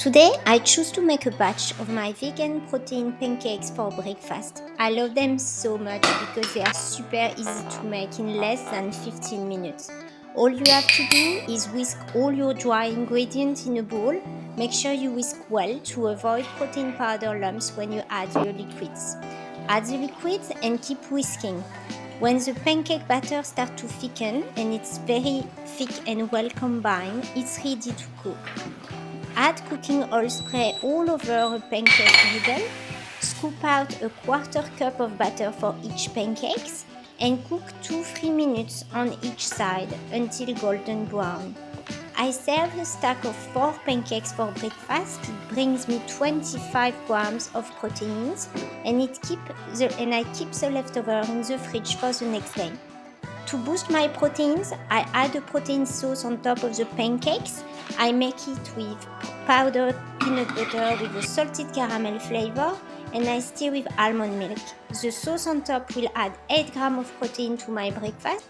Today, I choose to make a batch of my vegan protein pancakes for breakfast. I love them so much because they are super easy to make in less than 15 minutes. All you have to do is whisk all your dry ingredients in a bowl. Make sure you whisk well to avoid protein powder lumps when you add your liquids. Add the liquids and keep whisking. When the pancake batter starts to thicken and it's very thick and well combined, it's ready to cook. Add cooking oil spray all over a pancake griddle. Scoop out a quarter cup of batter for each pancakes and cook 2-3 minutes on each side until golden brown. I serve a stack of 4 pancakes for breakfast. It brings me 25 grams of proteins and I keep the leftover in the fridge for the next day. To boost my proteins, I add a protein sauce on top of the pancakes. I make it with powdered peanut butter with a salted caramel flavor and I stir with almond milk. The sauce on top will add 8 grams of protein to my breakfast.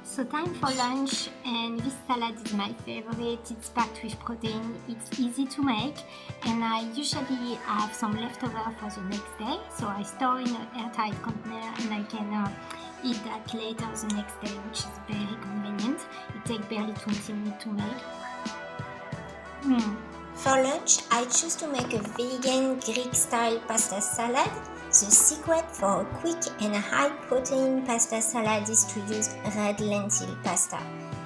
So time for lunch, and this salad is my favorite. It's packed with protein, it's easy to make, and I usually have some leftover for the next day. So I store in an airtight container and I can eat that later the next day, which is very convenient. It takes barely 20 minutes to make. For lunch, I choose to make a vegan Greek-style pasta salad. The secret for a quick and high-protein pasta salad is to use red lentil pasta.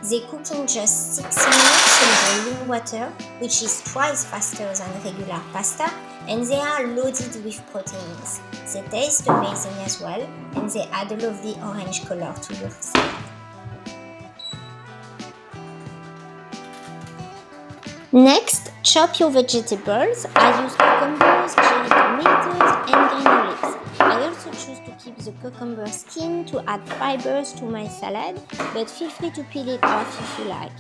They cook in just 6 minutes in boiling water, which is twice faster than regular pasta, and they are loaded with proteins. They taste amazing as well, and they add a lovely orange color to your salad. Next, chop your vegetables. I use cucumbers, cherry tomatoes, and green olives. I also choose to keep the cucumber skin to add fibers to my salad, but feel free to peel it off if you like.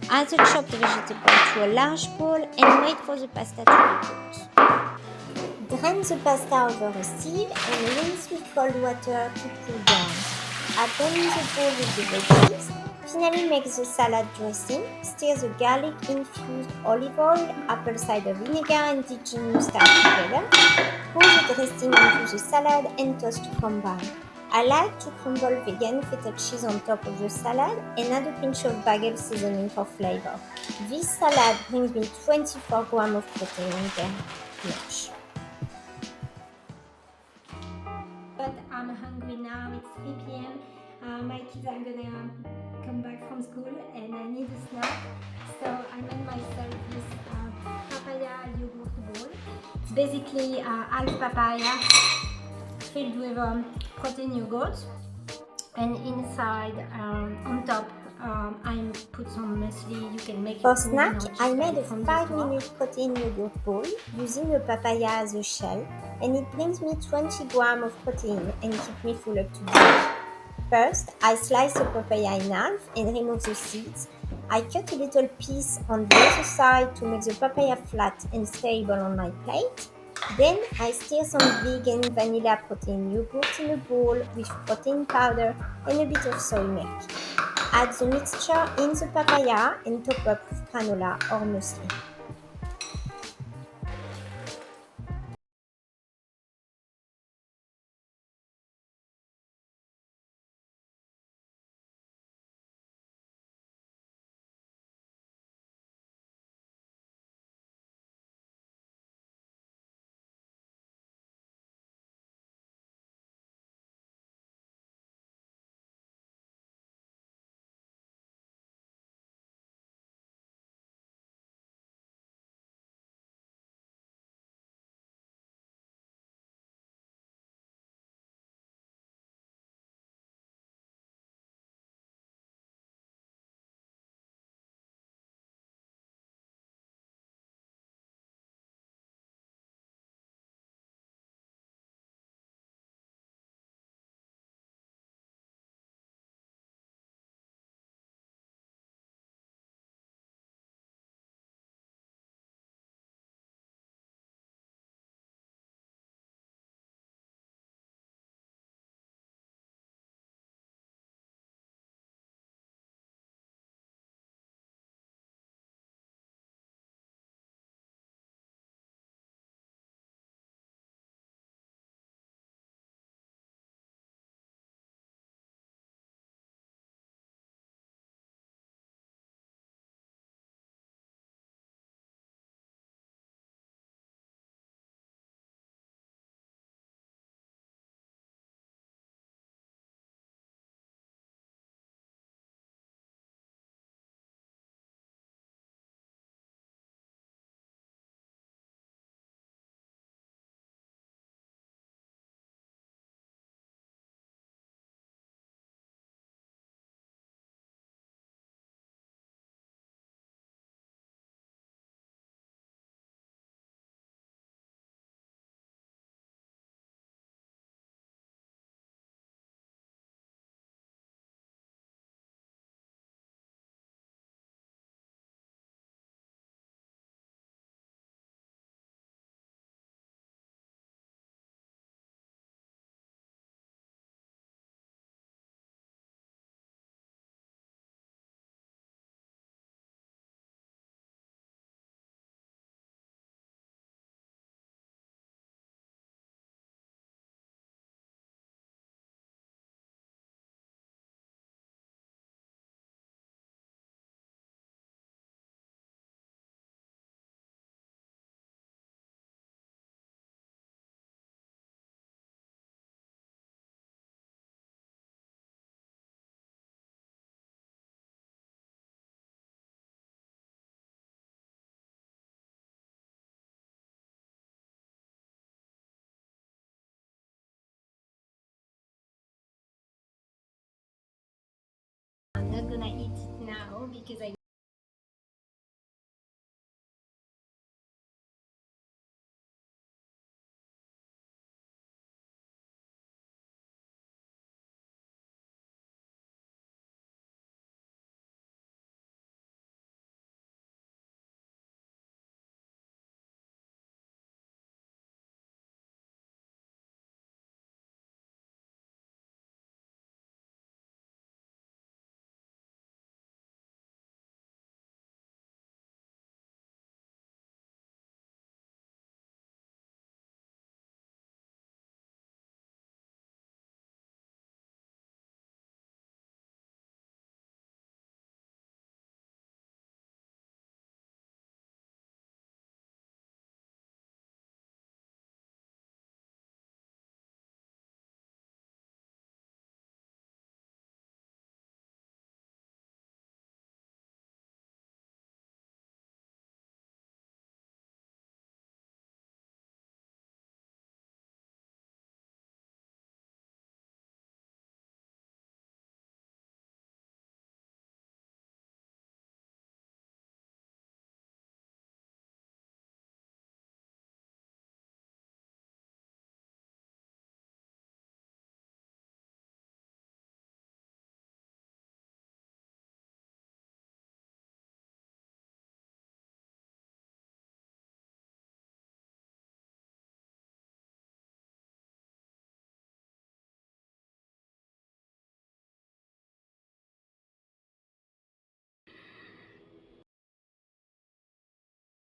Add the chopped vegetable to a large bowl and wait for the pasta to be cooked. Drain the pasta over a sieve and rinse with cold water to cool down. Add them in the bowl with the veggies. Finally, make the salad dressing. Stir the garlic-infused olive oil, apple cider vinegar, and Dijon mustard together. Pour the dressing into the salad and toast to combine. I like to crumble vegan feta cheese on top of the salad and add a pinch of bagel seasoning for flavor. This salad brings me 24 grams of protein per lunch. But I'm hungry now, it's 3 p.m. My kids are gonna come back from school and I need a snack. So I made myself this papaya yogurt bowl. It's basically half papaya filled with protein yogurt, and inside on top I put some muesli. You can make for snack. I made a 5-minute protein yogurt bowl using a papaya as a shell, and it brings me 20 grams of protein and keep me full up to date. First, I slice the papaya in half and remove the seeds. I cut a little piece on the other side to make the papaya flat and stable on my plate. Then I stir some vegan vanilla protein yogurt in a bowl with protein powder and a bit of soy milk. Add the mixture in the papaya and top up with granola or muesli. because I